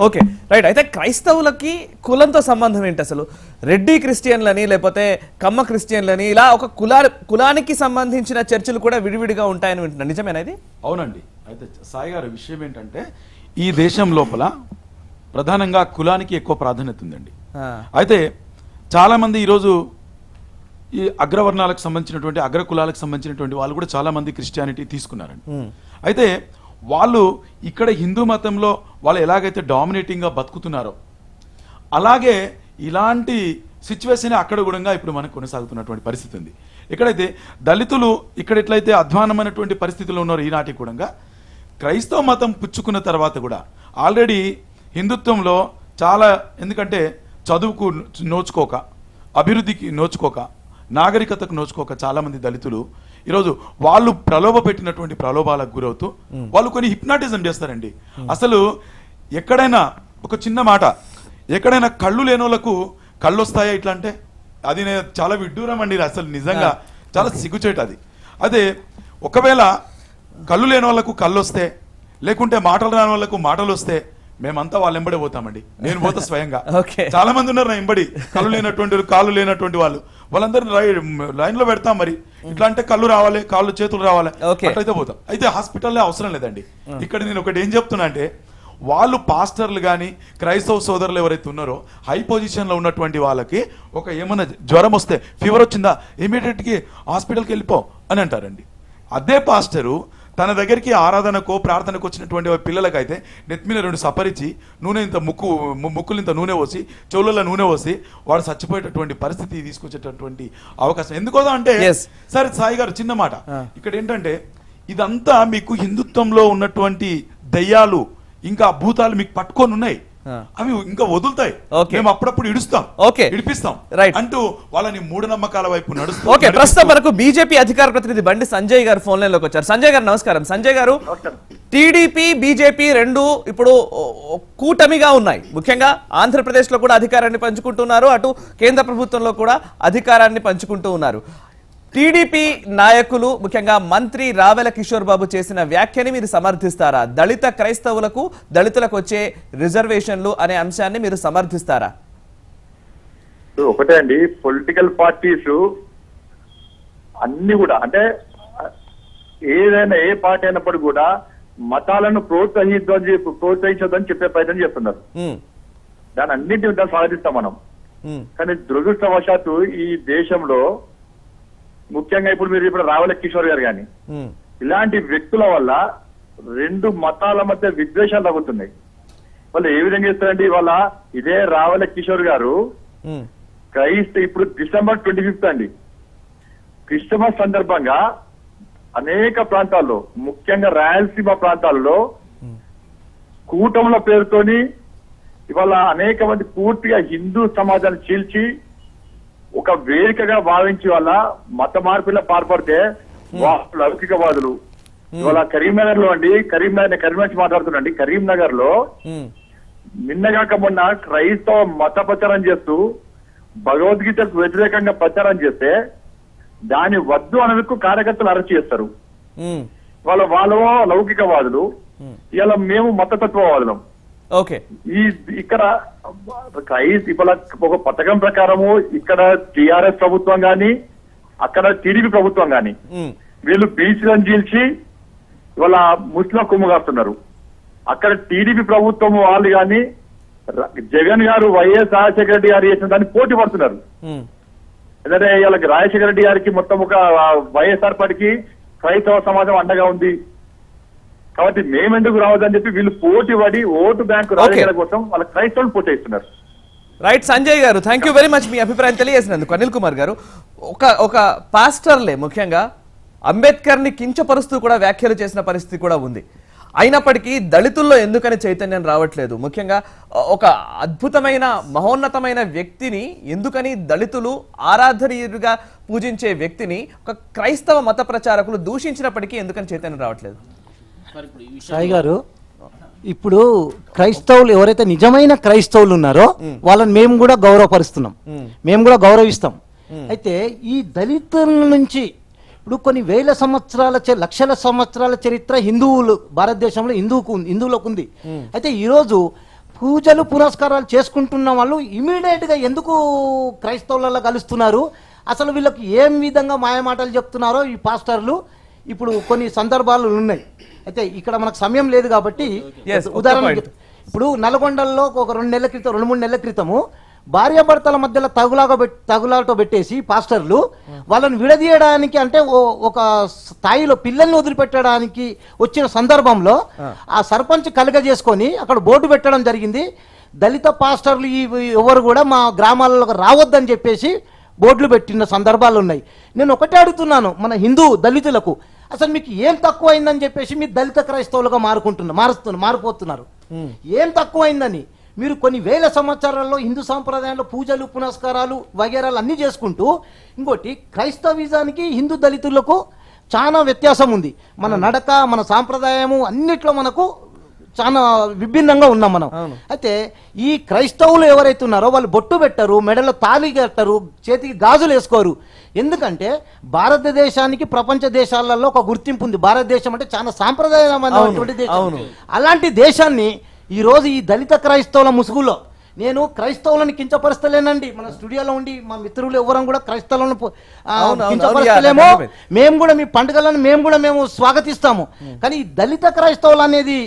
Speaker 1: Okay, right. అయితే క్రైస్తవులకి కులంతో సంబంధం ఏంటి అసలు? రెడ్డి క్రిస్టియన్లని లేకపోతే కమ్మ క్రిస్టియన్లని ఇలా ఒక కులానికి సంబంధించిన చర్చలు కూడా విడివిడిగా ఉంటాయని వింటున్నా, నిజమేనా ఇది?
Speaker 10: అవునండి. అయితే సాయి గారు, విషయం ఏంటంటే ఈ దేశం లోపల ప్రధానంగా కులానికి ఎక్కువ ప్రాధాన్యత ఉందండి. అయితే చాలా మంది ఈరోజు ఈ అగ్రవర్ణాలకు సంబంధించినటువంటి అగ్ర కులాలకు సంబంధించినటువంటి వాళ్ళు కూడా చాలా మంది క్రిస్టియానిటీ తీసుకున్నారండి. అయితే వాళ్ళు ఇక్కడ హిందూ మతంలో వాళ్ళు ఎలాగైతే డామినేటింగ్గా బతుకుతున్నారో అలాగే ఇలాంటి సిచ్యువేషన్ అక్కడ కూడా ఇప్పుడు మనకు కొనసాగుతున్నటువంటి పరిస్థితి ఉంది. ఎక్కడైతే దళితులు ఇక్కడ ఎట్లయితే అధ్వానమైనటువంటి పరిస్థితుల్లో ఉన్నారో ఈనాటికి కూడా క్రైస్తవ మతం పుచ్చుకున్న తర్వాత కూడా ఆల్రెడీ హిందుత్వంలో చాలా, ఎందుకంటే చదువుకు నోచుకోక, అభివృద్ధికి నోచుకోక, నాగరికతకు నోచుకోక చాలామంది దళితులు ఈరోజు వాళ్ళు పెట్టినటువంటి ప్రలోభాలకు గురవుతూ వాళ్ళు కొన్ని హిప్నాటిజం చేస్తారండి. అసలు ఎక్కడైనా ఒక చిన్న మాట, ఎక్కడైనా కళ్ళు లేని వాళ్ళకు కళ్ళు వస్తాయా ఇట్లా అంటే అది నేను చాలా విడ్డూరం అండి. అసలు నిజంగా చాలా సిగ్గుచేట అది. అదే ఒకవేళ కళ్ళు లేని వాళ్ళకు కళ్ళు వస్తే, లేకుంటే మాటలు రాని వాళ్ళకు మాటలు వస్తే మేమంతా వాళ్ళ ఎంబడే పోతామండి. నేను పోతా స్వయంగా. చాలా మంది ఉన్నారు నా ఎంబడి, కళ్ళు లేనటువంటి కాళ్ళు లేనటువంటి వాళ్ళందరూ లైన్ లో పెడతాం. మరి ఇట్లా అంటే కళ్ళు రావాలి, కాళ్ళు చేతులు రావాలి, అట్లయితే పోతాం. అయితే హాస్పిటల్లో అవసరం లేదండి. ఇక్కడ నేను ఒకటి ఏం చెప్తున్నా అంటే, వాళ్ళు పాస్టర్లు కానీ క్రైస్తవ సోదరులు ఎవరైతే ఉన్నారో హై పొజిషన్లో ఉన్నటువంటి వాళ్ళకి ఒక ఏమన్నా జ్వరం వస్తే, ఫీవర్ వచ్చిందా, ఇమీడియట్గా హాస్పిటల్కి వెళ్ళిపో అని అంటారండి. అదే పాస్టరు తన దగ్గరికి ఆరాధనకో ప్రార్థనకు వచ్చినటువంటి పిల్లలకైతే నెత్తిమీద 2 సపరిచి నూనె ఇంత ముక్కులు ఇంత నూనె పోసి, చెవులలో నూనె పోసి వాడు చచ్చిపోయేటటువంటి పరిస్థితి తీసుకొచ్చేటటువంటి అవకాశం. ఎందుకోసం అంటే, సరే సాయి గారు చిన్న మాట, ఇక్కడ ఏంటంటే ఇదంతా మీకు హిందుత్వంలో ఉన్నటువంటి దయ్యాలు ఇంకా భూతాలు మీకు పట్టుకొని ఉన్నాయి, అవి ఇంకా వదులుతాయి. మేము అప్పుడప్పుడు ఇడిపిస్తాం అంటూ వాళ్ళని మూఢనమ్మకాల వైపు నడుస్తాం.
Speaker 1: ఓకే, ప్రస్తుతం మనకు బీజేపీ అధికార ప్రతినిధి బండి సంజయ్ గారు ఫోన్ లైన్ లోకి వచ్చారు. సంజయ్ గారు నమస్కారం. సంజయ్ గారు, టీడీపీ బీజేపీ రెండు ఇప్పుడు కూటమిగా ఉన్నాయి. ముఖ్యంగా ఆంధ్రప్రదేశ్ లో కూడా అధికారాన్ని పంచుకుంటున్నారు, అటు కేంద్ర ప్రభుత్వంలో కూడా అధికారాన్ని పంచుకుంటూ ఉన్నారు. టీడీపీ నాయకులు ముఖ్యంగా మంత్రి రావెల కిషోర్ బాబు చేసిన వ్యాఖ్యని మీరు సమర్థిస్తారా? దళిత క్రైస్తవులకు, దళితులకు వచ్చే రిజర్వేషన్లు అనే అంశాన్ని మీరు సమర్థిస్తారా?
Speaker 11: ఒకటే అండి, పొలిటికల్ పార్టీస్ అన్ని కూడా, అంటే ఏదైనా ఏ పార్టీ అయినప్పుడు కూడా మతాలను ప్రోత్సహించొద్దని చెప్పే ప్రయత్నం చేస్తున్నారు. దాని అన్నింటినీ సాధిస్తాం మనం. కానీ దురదృష్టవశాత్తు ఈ దేశంలో ముఖ్యంగా ఇప్పుడు మీరు ఇప్పుడు రావుల కిషోర్ గారు కానీ ఇలాంటి వ్యక్తుల వల్ల రెండు మతాల మధ్య విద్వేషాలు తగ్గుతున్నాయి. వాళ్ళు ఏ విధంగా ఇస్తారండి? ఇవాళ ఇదే రావుల కిషోర్ గారు ఇప్పుడు డిసెంబర్ 25 అండి, క్రిస్టమస్ సందర్భంగా అనేక ప్రాంతాల్లో ముఖ్యంగా రాయలసీమ ప్రాంతాల్లో కూటముల పేరుతోని ఇవాళ అనేక మంది పూర్తిగా హిందూ సమాజాన్ని చీల్చి ఒక వేదికగా భావించి వాళ్ళ మత మార్పులా పాల్పడితే లౌకికవాదులు ఇవాళ కరీంనగర్ లో అండి, కరీంనగర్ నుంచి మాట్లాడుతున్నాండి, కరీంనగర్ లో నిన్నగాక మొన్న క్రైస్తవ మత ప్రచారం చేస్తూ భగవద్గీతకు వ్యతిరేకంగా ప్రచారం చేస్తే దాని వద్దు అనేందుకు కార్యకర్తలు అరెస్ట్ చేస్తారు. వాళ్ళు లౌకికవాదులు, ఇలా మేము మతతత్వవాదులం.
Speaker 1: ఓకే,
Speaker 11: ఇక్కడ ఇప్పుడు ఒక పథకం ప్రకారము ఇక్కడ టిఆర్ఎస్ ప్రభుత్వం గాని అక్కడ టీడీపీ ప్రభుత్వం గాని వీళ్ళు బీసీలను చీల్చి ఇవాళ ముస్లిం కొమ్ము కాస్తున్నారు. అక్కడ టీడీపీ ప్రభుత్వం వాళ్ళు గాని జగన్ గారు వైఎస్ రాజశేఖర రెడ్డి గారు చేసిన దాన్ని పోటీ పడుతున్నారు. ఎందుకంటే ఇవాళ రాజశేఖర రెడ్డి గారికి మొత్తం ఒక వైఎస్ఆర్ పార్టీకి క్రైస్తవ సమాజం అండగా ఉంది కాబట్టి మేమెందుకు రావద్దని చెప్పి వీళ్ళు పోటీ పడి ఓటు బ్యాంకు రాజకీయాల కోసం వాళ్ళ క్రైస్తవులు పోటీస్తున్నారు.
Speaker 1: రైట్ సంజయ్ గారు, థ్యాంక్ యూ వెరీ మచ్ మీ అభిప్రాయం తెలియజేసినందుకు. అనిల్ కుమార్ గారు, ఒక పాస్టర్లే ముఖ్యంగా అంబేద్కర్ ని కించపరుస్తూ కూడా వ్యాఖ్యలు చేసిన పరిస్థితి కూడా ఉంది. అయినప్పటికీ దళితుల్లో ఎందుకని చైతన్యం రావట్లేదు? ముఖ్యంగా ఒక అద్భుతమైన మహోన్నతమైన వ్యక్తిని ఎందుకని దళితులు ఆరాధనీయుడిగా పూజించే వ్యక్తిని ఒక క్రైస్తవ మత ప్రచారకులు దూషించినప్పటికీ ఎందుకని చైతన్యం రావట్లేదు?
Speaker 12: సాయి గారు, ఇప్పుడు క్రైస్తవులు ఎవరైతే నిజమైన క్రైస్తవులు ఉన్నారో వాళ్ళని మేము కూడా గౌరవపరుస్తున్నాం, మేము కూడా గౌరవిస్తాం. అయితే ఈ దళితుల నుంచి ఇప్పుడు కొన్ని వేల సంవత్సరాల లక్షల సంవత్సరాల చరిత్ర హిందువులు భారతదేశంలో హిందువులకు ఉంది. అయితే ఈరోజు పూజలు పునస్కారాలు చేసుకుంటున్న వాళ్ళు ఇమీడియట్ గా ఎందుకు క్రైస్తవులలో కలుస్తున్నారు? అసలు వీళ్ళకి ఏం విధంగా మాయమాటలు చెప్తున్నారో ఈ పాస్టర్లు ఇప్పుడు కొన్ని సందర్భాలు ఉన్నాయి. అయితే ఇక్కడ మనకు సమయం లేదు కాబట్టి ఉదాహరణ, ఇప్పుడు నల్గొండలో ఒక 2-3 నెలల క్రితము భార్యాభర్తల మధ్యలో తగులాట పెట్టేసి పాస్టర్లు వాళ్ళని విడదీయడానికి అంటే ఒక స్థాయిలో పిల్లల్ని వదిలిపెట్టడానికి వచ్చిన సందర్భంలో ఆ సర్పంచ్ కలుగజేసుకొని అక్కడ బోర్డు పెట్టడం జరిగింది. దళిత పాస్టర్లు ఎవరు కూడా మా గ్రామాలకు రావద్దని చెప్పేసి బోర్డులు పెట్టిన సందర్భాలు ఉన్నాయి. నేను ఒకటే అడుగుతున్నాను మన హిందూ దళితులకు, అసలు మీకు ఏం తక్కువైందని చెప్పేసి మీరు దళిత క్రైస్తవులుగా మారిపోతున్నారు. ఏం తక్కువైందని? మీరు కొన్ని వేల సంవత్సరాల్లో హిందూ సాంప్రదాయంలో పూజలు పునస్కారాలు వగేరాలు అన్నీ చేసుకుంటూ, ఇంకోటి క్రైస్తవిజానికి హిందూ దళితులకు చాలా వ్యత్యాసం ఉంది. మన నడక, మన సాంప్రదాయము అన్నిట్లో మనకు చాలా విభిన్నంగా ఉన్నాం మనం. అయితే ఈ క్రైస్తవులు ఎవరైతే ఉన్నారో వాళ్ళు బొట్టు పెట్టరు, మెడలో తాళి కట్టరు, చేతికి గాజులు వేసుకోరు. ఎందుకంటే భారతదేశానికి ప్రపంచ దేశాలలో ఒక గుర్తింపు ఉంది. భారతదేశం అంటే చాలా సాంప్రదాయమైనటువంటి దేశం. అలాంటి దేశాన్ని ఈ రోజు ఈ దళిత క్రైస్తవుల ముసుగులో, నేను క్రైస్తవులను కించపరుస్తలేనండి, మన స్టూడియోలో ఉండి మా మిత్రులు ఎవరం కూడా క్రైస్తవులను కించపరుస్తలేమో, మేము కూడా మీ పండుగలను మేము స్వాగతిస్తాము. కానీ ఈ దళిత క్రైస్తవులు అనేది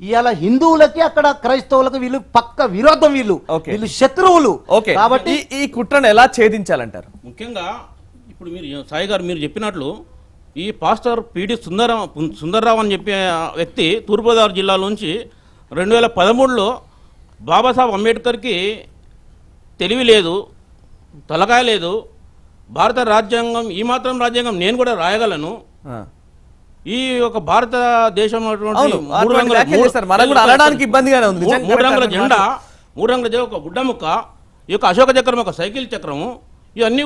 Speaker 12: ఇవాళ హిందువులకి అక్కడ క్రైస్తవులకు వీళ్ళు పక్క విరోధం, వీళ్ళు శత్రువులు.
Speaker 1: కాబట్టి ఈ కుట్రను ఎలా ఛేదించాలంటారు?
Speaker 5: ముఖ్యంగా ఇప్పుడు మీరు సాయి గారు మీరు చెప్పినట్లు ఈ పాస్టర్ పిడి సుందర్రావు అని చెప్పే వ్యక్తి తూర్పుగోదావరి జిల్లా నుంచి 2013లో బాబాసాహెబ్ అంబేద్కర్కి తెలివి లేదు, తలకాయ లేదు, భారత రాజ్యాంగం ఈ మాత్రం రాజ్యాంగం నేను కూడా రాయగలను, ఈ ఒక భారతదేశంలో 3 రంగుల జెండా, 3 రంగుల జెండా, ఒక గుడ్డ ముక్క, ఈ యొక్క అశోక చక్రం, ఒక సైకిల్ చక్రము, ఇవన్నీ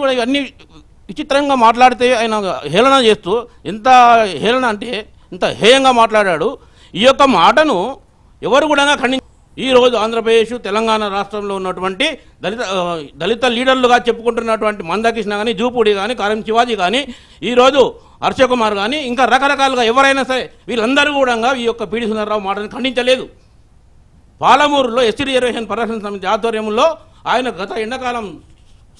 Speaker 5: విచిత్రంగా మాట్లాడితే ఆయన హేళన చేస్తూ, ఎంత హేళన అంటే ఇంత హేయంగా మాట్లాడాడు. ఈ యొక్క మాటను ఎవరు కూడా ఖండించారు. ఈరోజు ఆంధ్రప్రదేశ్ తెలంగాణ రాష్ట్రంలో ఉన్నటువంటి దళిత లీడర్లుగా చెప్పుకుంటున్నటువంటి మందకృష్ణ కానీ, జూపూడి కానీ, కారం శివాజీ కానీ, ఈరోజు హర్షకుమార్ కానీ, ఇంకా రకరకాలుగా ఎవరైనా సరే వీళ్ళందరూ కూడా ఈ యొక్క పిడి సుందర్రావు మాటను ఖండించలేదు. పాలమూరులో ఎస్టీ రిజర్వేషన్ పరిరక్షణ సమితి ఆధ్వర్యంలో ఆయన గత ఎండాకాలం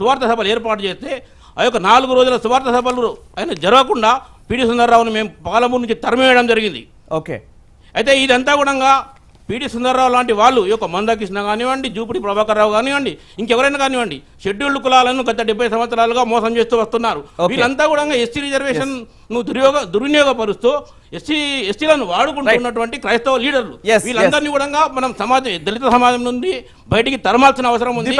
Speaker 5: సువార్త సభలు ఏర్పాటు చేస్తే ఆ యొక్క 4 రోజుల సువార్త సభలు ఆయన జరగకుండా పిడి సుందర్రావును మేము పాలమూరు నుంచి తరిమేయడం జరిగింది.
Speaker 1: ఓకే,
Speaker 5: అయితే ఇదంతా కూడా పిడి సుందరరావు లాంటి వాళ్ళు ఈ యొక్క మందకృష్ణ కానివ్వండి, జూపిడి ప్రభాకర్ రావు కానివ్వండి, ఇంకెవరైనా కానివ్వండి, షెడ్యూల్డ్ కులాలను గత 70 సంవత్సరాలుగా మోసం చేస్తూ వస్తున్నారు. వీళ్ళంతా కూడా ఎస్సీ రిజర్వేషన్ దుర్వినియోగపరుస్తూ ఎస్టీలను వాడుకుంటున్నటువంటి క్రైస్తవ లీడర్లు. వీళ్ళందరినీ కూడా మనం దళిత సమాజం నుండి బయటికి తరమాల్సిన అవసరం ఉంది.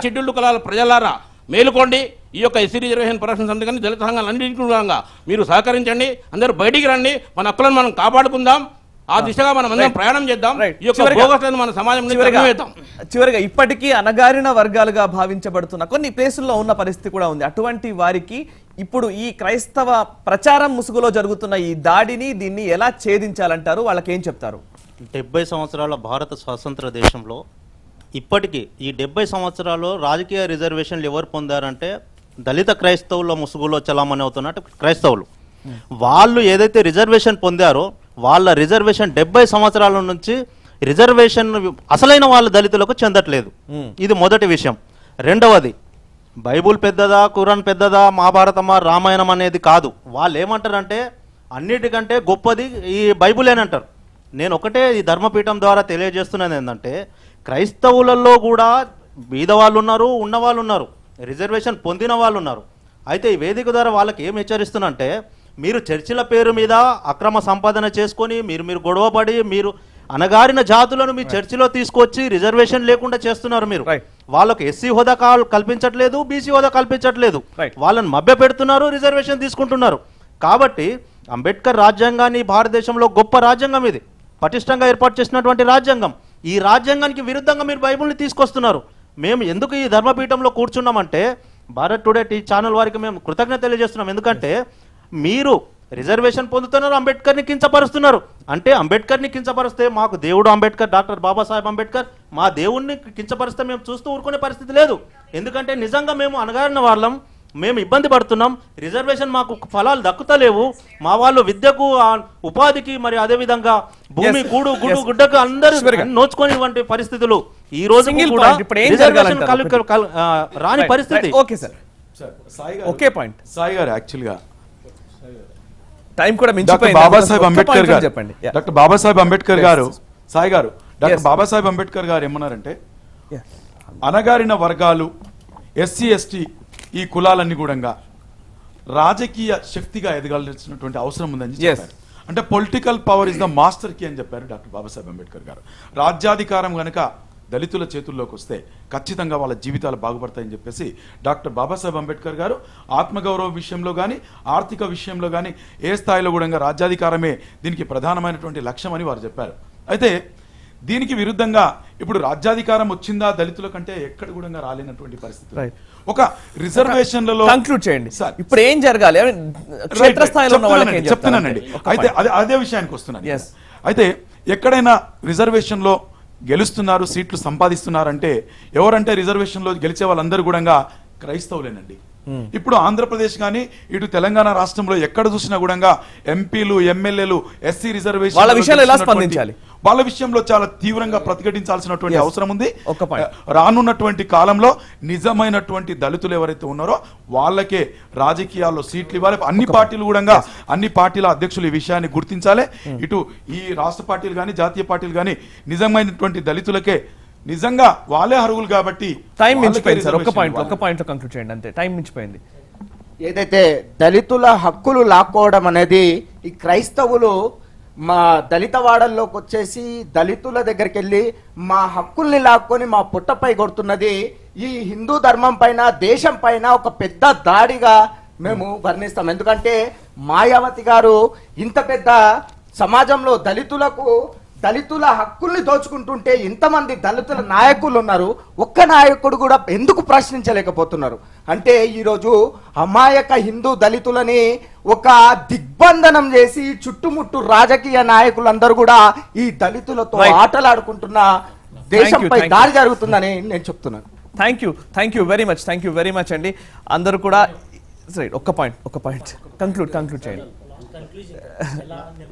Speaker 5: షెడ్యూల్డ్ కులాల ప్రజలారా మేలుకోండి. ఈ యొక్క ఎస్సీ రిజర్వేషన్ పరిరక్షణ సమితి కానీ దళిత సంఘాలన్నింటినీ కూడా మీరు సహకరించండి. అందరూ బయటికి రండి, మన హక్కులను మనం కాపాడుకుందాం. ఆ దిశగా మనం అందరం ప్రయాణం చేద్దాం. ఈ యొక్క భోగస్లను మన సమాజం
Speaker 1: చివరిగా ఇప్పటికీ అణగారిన వర్గాలుగా భావించబడుతున్న కొన్ని ప్లేసుల్లో ఉన్న పరిస్థితి కూడా ఉంది. అటువంటి వారికి ఇప్పుడు ఈ క్రైస్తవ ప్రచారం ముసుగులో జరుగుతున్న ఈ దాడిని దీన్ని ఎలా ఛేదించాలంటారు? వాళ్ళకి ఏం చెప్తారు?
Speaker 13: 70 సంవత్సరాల భారత స్వతంత్ర దేశంలో ఇప్పటికీ ఈ 70 సంవత్సరాల్లో రాజకీయ రిజర్వేషన్లు ఎవరు పొందారంటే దళిత క్రైస్తవుల ముసుగులో చలామణి అవుతున్నట్టు క్రైస్తవులు. వాళ్ళు ఏదైతే రిజర్వేషన్ పొందారో వాళ్ళ రిజర్వేషన్ 70 సంవత్సరాల నుంచి రిజర్వేషన్ అసలైన వాళ్ళ దళితులకు చెందట్లేదు. ఇది మొదటి విషయం. రెండవది, బైబుల్ పెద్దదా, ఖురాన్ పెద్దదా, మహాభారతమా, రామాయణం అనేది కాదు. వాళ్ళు ఏమంటారంటే అన్నిటికంటే గొప్పది ఈ బైబులేనంటారు. నేను ఒకటే ఈ ధర్మపీఠం ద్వారా తెలియజేస్తున్నది ఏంటంటే క్రైస్తవులలో కూడా బీదవాళ్ళు ఉన్నారు, ఉన్నవాళ్ళు ఉన్నారు, రిజర్వేషన్ పొందిన వాళ్ళు ఉన్నారు. అయితే ఈ వేదిక ద్వారా వాళ్ళకి ఏం హెచ్చరిస్తున్నంటే మీరు చర్చిల పేరు మీద అక్రమ సంపాదన చేసుకొని మీరు గొడవపడి మీరు అనగారిన జాతులను మీ చర్చిలో తీసుకొచ్చి రిజర్వేషన్ లేకుండా చేస్తున్నారు. మీరు వాళ్ళకు ఎస్సీ హోదా కల్పించట్లేదు, బీసీ హోదా కల్పించట్లేదు, వాళ్ళని మభ్య పెడుతున్నారు, రిజర్వేషన్ తీసుకుంటున్నారు. కాబట్టి అంబేద్కర్ రాజ్యాంగాన్ని భారతదేశంలో గొప్ప రాజ్యాంగం, ఇది పటిష్టంగా ఏర్పాటు చేసినటువంటి రాజ్యాంగం. ఈ రాజ్యాంగానికి విరుద్ధంగా మీరు బైబుల్ని తీసుకొస్తున్నారు. మేము ఎందుకు ఈ ధర్మపీఠంలో కూర్చున్నామంటే భారత్ టుడే ఛానల్ వారికి మేము కృతజ్ఞత తెలియజేస్తున్నాం. ఎందుకంటే మీరు రిజర్వేషన్ పొందుతున్నారు, అంబేద్కర్ని కించపరుస్తున్నారు. అంటే అంబేద్కర్ని కించపరిస్తే మాకు దేవుడు అంబేద్కర్, డాక్టర్ బాబాసాహెబ్ అంబేద్కర్, మా దేవుణ్ణి కించపరిస్తే మేము చూస్తూ ఊరుకునే పరిస్థితి లేదు. ఎందుకంటే నిజంగా మేము అనగారిన వాళ్ళం, మేము ఇబ్బంది పడుతున్నాం, రిజర్వేషన్ మాకు ఫలాలు దక్కుతలేవు, మా వాళ్ళు విద్యకు ఉపాధికి మరి అదే విధంగా భూమి గుడ్డకు అందరూ నోచుకొని వంటి పరిస్థితులు ఈ రోజు రాని పరిస్థితి.
Speaker 1: ఓకే పాయింట్
Speaker 10: సాయి గారు, యాక్చువల్గా
Speaker 1: టైం కూడా
Speaker 10: డాక్టర్ బాబాసాహెబ్ అంబేద్కర్ గారు చెప్పండి. డాక్టర్ బాబాసాహెబ్ అంబేద్కర్ గారు, సాయి గారు, డాక్టర్ బాబాసాహెబ్ అంబేద్కర్ గారు ఏమన్నారంటే అనగారిన వర్గాలు, ఎస్సీ ఎస్టీ ఈ కులాలన్నీ కూడా రాజకీయ శక్తిగా ఎదగాల్సినటువంటి అవసరం ఉందని చెప్పారు. అంటే political power is the master key అని చెప్పారు డాక్టర్ బాబాసాహెబ్ అంబేద్కర్ గారు. రాజ్యాధికారం గనక దళితుల చేతుల్లోకి వస్తే ఖచ్చితంగా వాళ్ళ జీవితాలు బాగుపడతాయని చెప్పేసి డాక్టర్ బాబాసాహెబ్ అంబేద్కర్ గారు ఆత్మగౌరవ విషయంలో కానీ ఆర్థిక విషయంలో కానీ ఏ స్థాయిలో కూడా రాజ్యాధికారమే దీనికి ప్రధానమైనటువంటి లక్ష్యం అని వారు చెప్పారు. అయితే దీనికి విరుద్ధంగా ఇప్పుడు రాజ్యాధికారం వచ్చిందా దళితుల కంటే ఎక్కడ కూడా రాలేనటువంటి పరిస్థితి. ఒక రిజర్వేషన్లలో
Speaker 1: కంక్లూడ్ చేయండి ఇప్పుడు ఏం జరగాలి
Speaker 10: చెప్తున్నానండి. అయితే అదే విషయానికి వస్తున్నాను. అయితే ఎక్కడైనా రిజర్వేషన్ లో గెలుస్తున్నారు, సీట్లు సంపాదిస్తున్నారంటే ఎవరంటే రిజర్వేషన్ లో గెలిచే వాళ్ళందరూ కూడా క్రైస్తవులేనండి. ఇప్పుడు ఆంధ్రప్రదేశ్ కానీ ఇటు తెలంగాణ రాష్ట్రంలో ఎక్కడ చూసినా కూడా ఎంపీలు, ఎమ్మెల్యేలు ఎస్సీ రిజర్వేషన్
Speaker 1: వాళ్ళ విషయంలో ఎలా స్పందించాలి?
Speaker 10: వాళ్ళ విషయంలో చాలా తీవ్రంగా ప్రతిఘటించాల్సినటువంటి అవసరం ఉంది. రానున్నటువంటి కాలంలో నిజమైనటువంటి దళితులు ఎవరైతే ఉన్నారో వాళ్ళకే రాజకీయాల్లో సీట్లు ఇవ్వాలి. అన్ని పార్టీలు కూడా అన్ని పార్టీల అధ్యక్షులు ఈ విషయాన్ని గుర్తించాలి. ఇటు ఈ రాష్ట్ర పార్టీలు కానీ జాతీయ పార్టీలు కానీ నిజమైనటువంటి దళితులకే నిజంగా వాళ్ళే అర్హులు కాబట్టి.
Speaker 1: టైం మించిపోయింది సార్, ఒక్క పాయింట్ కంక్లూడ్ చేయండి అంతే, టైం మించిపోయింది.
Speaker 14: ఏదైతే దళితుల హక్కులు లాక్కోవడం అనేది ఈ క్రైస్తవులు మా దళిత వాడల్లోకి వచ్చేసి దళితుల దగ్గరికి వెళ్ళి మా హక్కుల్ని లాక్కొని మా పుట్టపై కొడుతున్నది ఈ హిందూ ధర్మం పైన, దేశం పైన ఒక పెద్ద దాడిగా మేము వర్ణిస్తాం. ఎందుకంటే మాయావతి గారు ఇంత పెద్ద సమాజంలో దళితుల హక్కుల్ని దోచుకుంటుంటే ఇంతమంది దళితుల నాయకులు ఉన్నారు, ఒక్క నాయకుడు కూడా ఎందుకు ప్రశ్నించలేకపోతున్నారు? అంటే ఈరోజు అమాయక హిందూ దళితులని ఒక దిగ్బంధనం చేసి చుట్టుముట్టు రాజకీయ నాయకులందరూ కూడా ఈ దళితులతో ఆటలాడుకుంటున్న దేశంపై దాడి జరుగుతుందని నేను చెప్తున్నాను.
Speaker 1: థ్యాంక్ యూ వెరీ మచ్ అండి. అందరూ కూడా ఒక్క పాయింట్ కంక్లూడ్ చేయండి.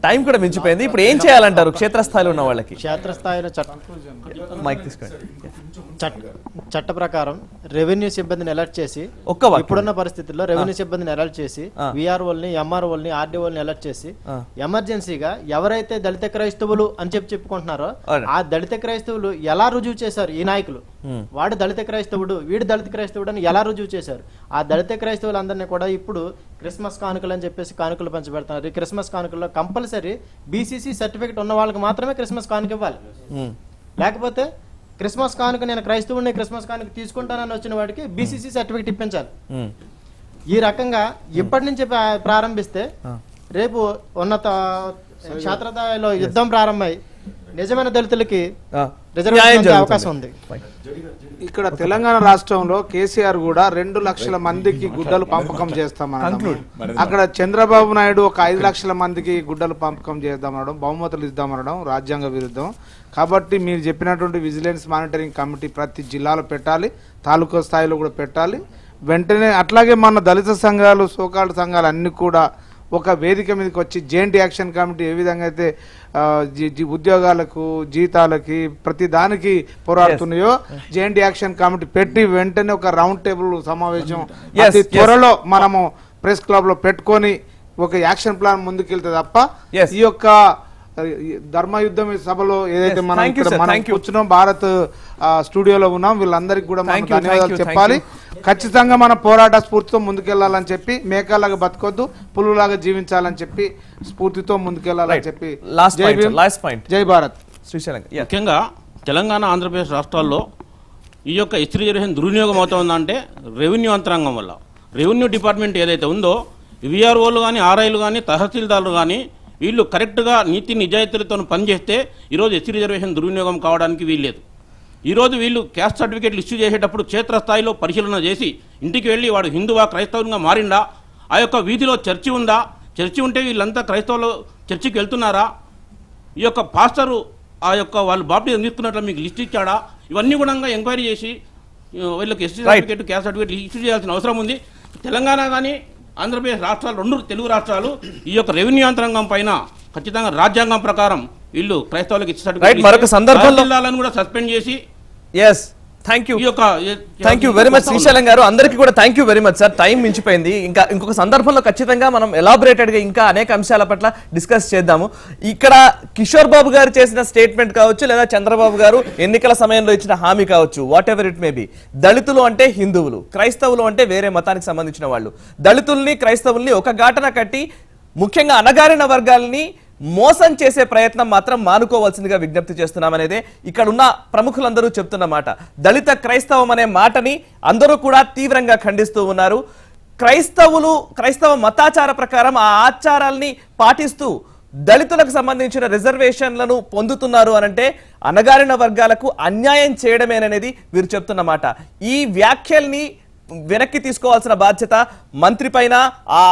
Speaker 1: టైం కూడా మించిపోయింది. ఇప్పుడు ఏం చేయాలంటారు క్షేత్రస్థాయిలో ఉన్న వాళ్ళకి?
Speaker 2: క్షేత్రస్థాయిలో
Speaker 1: మైక్ తీసుకోండి.
Speaker 2: చట్ట ప్రకారం రెవెన్యూ సిబ్బందిని అలర్ట్ చేసి ఇప్పుడున్న పరిస్థితుల్లో రెవెన్యూ సిబ్బందిని అలర్ట్ చేసి విఆర్ఓల్ని ఎంఆర్ఓల్ని ఆర్డీఓల్ని అలర్ట్ చేసి ఎమర్జెన్సీగా ఎవరైతే దళిత క్రైస్తవులు అని చెప్పుకుంటున్నారో ఆ దళిత క్రైస్తవులు ఎలా రుజువు చేశారు ఈ నాయకులు, వాడు దళిత క్రైస్తవుడు వీడు దళిత క్రైస్తవుడు అని ఎలా రుజువు చేశారు. ఆ దళిత క్రైస్తవులందరినీ కూడా ఇప్పుడు క్రిస్మస్ కానుకలు అని చెప్పేసి కానుకలు పంచిపెడుతున్నారు. ఈ క్రిస్మస్ కానుకల్లో కంపల్సరీ బీసీసీ సర్టిఫికేట్ ఉన్న వాళ్ళకి మాత్రమే క్రిస్మస్ కానుక ఇవ్వాలి. లేకపోతే క్రిస్మస్ కానుక నేను క్రైస్తవుడిని క్రిస్మస్ కానుక తీసుకుంటానని వచ్చిన వాడికి బీసీసీ సర్టిఫికేట్ ఇప్పించాలి. ఈ రకంగా ఇప్పటి నుంచి ప్రారంభిస్తే రేపు ఉన్నత క్షేత్రస్థాయిలో యుద్ధం ప్రారంభమై నిజమైన దళితులకి రిజర్వేషన్ అవకాశం ఉంది.
Speaker 6: ఇక్కడ తెలంగాణ రాష్ట్రంలో కేసీఆర్ కూడా 2 లక్షల మందికి గుడ్డలు పంపకం చేస్తామన్నాడు. అక్కడ చంద్రబాబు నాయుడు ఒక 5 లక్షల మందికి గుడ్డలు పంపకం చేద్దామనడం, బహుమతులు ఇద్దామనడం రాజ్యాంగ విరుద్ధం. కాబట్టి మీరు చెప్పినటువంటి విజిలెన్స్ మానిటరింగ్ కమిటీ ప్రతి జిల్లాలో పెట్టాలి, తాలూకా స్థాయిలో కూడా పెట్టాలి వెంటనే. అట్లాగే మన దళిత సంఘాలు సోకాల్డ్ సంఘాలు అన్ని కూడా ఒక వేదిక మీదకి వచ్చి జాయింట్ యాక్షన్ కమిటీ ఏ విధంగా అయితే ఉద్యోగాలకు జీతాలకి ప్రతి దానికి పోరాడుతున్నాయో జాయింట్ యాక్షన్ కమిటీ పెట్టి వెంటనే ఒక రౌండ్ టేబుల్ సమావేశం అతి త్వరలో మనము ప్రెస్ క్లబ్ లో పెట్టుకొని ఒక యాక్షన్ ప్లాన్ ముందుకెళ్తే తప్ప ఈ యొక్క ధర్మయుద్ధం సభలో ఏదైతే మనం కూర్చున్నాం భారత్ స్టూడియోలో ఉన్నాం వీళ్ళందరికీ కూడా మనం ధన్యవాదాలు చెప్పాలి. ఖచ్చితంగా మన పోరాట స్ఫూర్తితో ముందుకెళ్లాలని చెప్పి మేకలాగా బతకొద్దు పులులాగా జీవించాలని చెప్పి స్ఫూర్తితో ముందుకెళ్లాలని చెప్పి జై భారత్.
Speaker 5: ముఖ్యంగా తెలంగాణ ఆంధ్రప్రదేశ్ రాష్ట్రాల్లో ఈ యొక్క ఎస్టీ రిజర్వేషన్ దుర్వినియోగం అవుతుందంటే రెవెన్యూ యంత్రాంగం వల్ల. రెవెన్యూ డిపార్ట్మెంట్ ఏదైతే ఉందో విఆర్ఓలు కానీ ఆర్ఐలు కానీ తహసీల్దార్లు కానీ వీళ్ళు కరెక్ట్గా నీతి నిజాయితీలతో పనిచేస్తే ఈరోజు ఎస్సీ రిజర్వేషన్ దుర్వినియోగం కావడానికి వీల్లేదు. ఈరోజు వీళ్ళు క్యాస్ట్ సర్టిఫికేట్లు ఇష్యూ చేసేటప్పుడు క్షేత్రస్థాయిలో పరిశీలన చేసి ఇంటికి వెళ్ళి వాడు హిందువా క్రైస్తవునిగా మారిండా, ఆ యొక్క వీధిలో చర్చి ఉందా, చర్చి ఉంటే వీళ్ళంతా క్రైస్తవులు చర్చికి వెళ్తున్నారా, ఈ యొక్క పాస్టరు ఆ యొక్క వాళ్ళు బాప్టిజం తీసుకున్నట్లు మీకు లిస్ట్ ఇచ్చాడా, ఇవన్నీ కూడా ఎంక్వైరీ చేసి వీళ్ళకి SC certificate caste certificate issue చేయాల్సిన అవసరం ఉంది. తెలంగాణ కానీ ఆంధ్రప్రదేశ్ రాష్ట్రాలు 2 తెలుగు రాష్ట్రాలు ఈ యొక్క రెవెన్యూ యంత్రాంగం పైన ఖచ్చితంగా రాజ్యాంగం ప్రకారం వీళ్ళు క్రైస్తవులకు ఇచ్చే సర్టిఫికేట్ కూడా సస్పెండ్ చేసి
Speaker 1: thank you very much Srisailam గారు. అందరికీ కూడా thank you very much sir. Time మించిపోయింది. ఇంకా ఇంకొక సందర్భంలో ఖచ్చితంగా మనం ఎలాబొరేటెడ్ గా ఇంకా అనేక అంశాల పట్ల డిస్కస్ చేద్దాము. ఇక్కడ కిషోర్ బాబు గారు చేసిన స్టేట్మెంట్ కావచ్చు లేదా చంద్రబాబు గారు ఎన్నికల సమయంలో ఇచ్చిన హామీ కావచ్చు, what ever it may be, దళితులు అంటే హిందువులు, క్రైస్తవులు అంటే వేరే మతానికి సంబంధించిన వాళ్ళు, దళితుల్ని క్రైస్తవుల్ని ఒక ఘాటన కట్టి ముఖ్యంగా అణగారిన వర్గాల్ని మోసం చేసే ప్రయత్నం మాత్రం మానుకోవాల్సిందిగా విజ్ఞప్తి చేస్తున్నామనేదే ఇక్కడ ఉన్న ప్రముఖులందరూ చెప్తున్న మాట. దళిత క్రైస్తవం అనే మాటని అందరూ కూడా తీవ్రంగా ఖండిస్తూ ఉన్నారు. క్రైస్తవ మతాచార ప్రకారం ఆ ఆచారాల్ని పాటిస్తూ దళితులకు సంబంధించిన రిజర్వేషన్లను పొందుతున్నారు అనంటే అణగారిన వర్గాలకు అన్యాయం చేయడమేననేది వీరు చెప్తున్న మాట. ఈ వ్యాఖ్యల్ని వెనక్కి తీసుకోవాల్సిన బాధ్యత మంత్రి పైన ఆ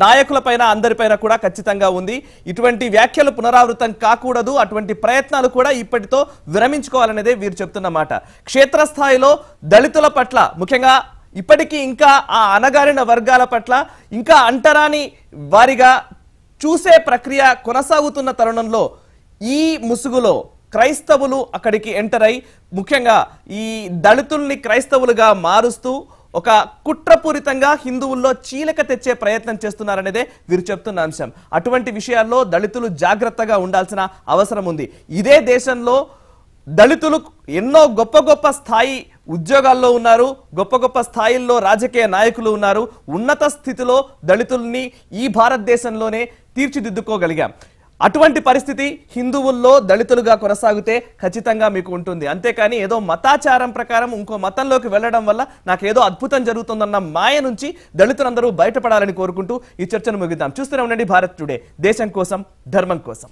Speaker 1: నాయకులపైన అందరిపైన కూడా ఖచ్చితంగా ఉంది. ఇటువంటి వ్యాఖ్యలు పునరావృతం కాకూడదు. అటువంటి ప్రయత్నాలు కూడా ఇప్పటితో విరమించుకోవాలనేదే వీరు చెప్తున్న మాట. క్షేత్రస్థాయిలో దళితుల పట్ల ముఖ్యంగా ఇప్పటికీ ఇంకా ఆ అణగారిన వర్గాల పట్ల ఇంకా అంటరాని వారిగా చూసే ప్రక్రియ కొనసాగుతున్న తరుణంలో ఈ ముసుగులో క్రైస్తవులు అక్కడికి ఎంటర్ అయి ముఖ్యంగా ఈ దళితుల్ని క్రైస్తవులుగా మారుస్తూ ఒక కుట్రపూరితంగా హిందువుల్లో చీలక తెచ్చే ప్రయత్నం చేస్తున్నారనేదే వీరు చెప్తున్న అంశం. అటువంటి విషయాల్లో దళితులు జాగ్రత్తగా ఉండాల్సిన అవసరం ఉంది. ఇదే దేశంలో దళితులు ఎన్నో గొప్ప స్థాయి ఉద్యోగాల్లో ఉన్నారు, గొప్ప స్థాయిల్లో రాజకీయ నాయకులు ఉన్నారు. ఉన్నత స్థితిలో దళితుల్ని ఈ భారతదేశంలోనే తీర్చిదిద్దుకోగలిగాం. అటువంటి పరిస్థితి హిందువుల్లో దళితులుగా కొనసాగితే ఖచ్చితంగా మీకు ఉంటుంది. అంతేకాని ఏదో మతాచారం ప్రకారం ఇంకో మతంలోకి వెళ్ళడం వల్ల నాకేదో అద్భుతం జరుగుతుందన్న మాయ నుంచి దళితులందరూ బయటపడాలని కోరుకుంటూ ఈ చర్చను ముగిద్దాం. చూస్తూనే ఉండండి భారత్ టుడే, దేశం కోసం ధర్మం కోసం.